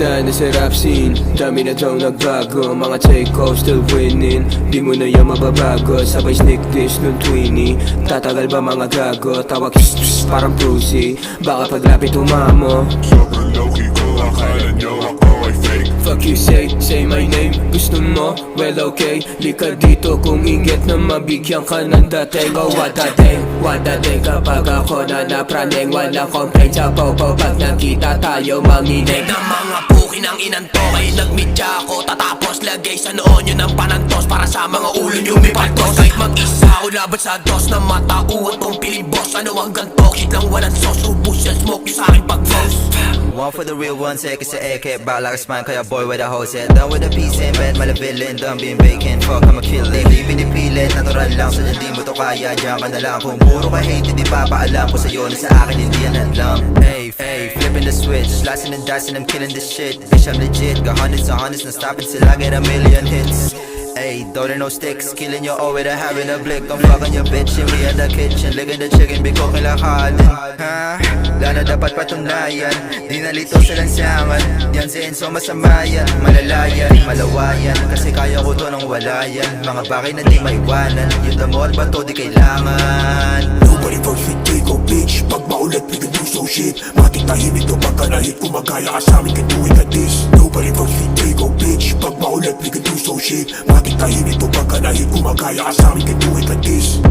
Basta nasa rap scene, dami na daw nagbago. Mga take-off still winning, di mo na yan mababago. Sabay sneak dish nung Twinnie, tatagal ba mga gago? Tawag parang Brucey, baka paglapit umamo. Sobrang low-key ko, akala nyo ako ay fake. Fuck you say my name. Gusto mo? Well okay, lika dito kung inget na mabigyan ka ng dating. Oh what a day kapag ako na napraneng. Walang complaint sa popo pag nakita tayo manginig. Na mga pukin ang inanto ay nagmidya ako. Tatapos lagay sa noon yun ang panantos para sa mga ulo nyo may paltos. Kahit mag-isa o laban sa dos na matauhan tong piling boss. Ano ang ganto? Shit lang walang sauce. Ubus yan smoke yung sa'kin pag-boss. One for the real one, take it to AK. Back like a spine, kaya boy with a hole set. Done with a piece and bad, mala villain. Done being vacant, fuck I'ma kill it. Di pinipilit, natural lang. Sa di mo to kaya, diyan ka na lang. Kung puro ka hate, hindi papaalam ko sa'yo na sa akin, hindi yan hadlang. Hey, flipping the switch, slicing and dicing, I'm killing this shit. Bitch, I'm legit, got hundreds and hundreds, not stopping till I get a million hits. Ayy, throwing no sticks, killing your old without having a blick. I'm fucking your bitch and we in the kitchen, licking the chicken, be cooking like Harden. Ha? Wala na dapat patunayan, di nalito sa lansangan. Yan si Enzo masama yan, malalayan, malawayan. Kasi kaya ko to nang wala yan. Mga bagay na di maiwanan, yung damo at bato di kailangan. Nobody fucks with Diego, bitch. Pag maulit, we can do so shit. Matitahimik to pagka nahit. Kung magaya ka sa amin, can do it like this. Nobody fucks with Diego, bitch. Pag maulit, we can do so shit. Matitahimik to pagka nahit. Kung magaya ka sa amin, can do it like this.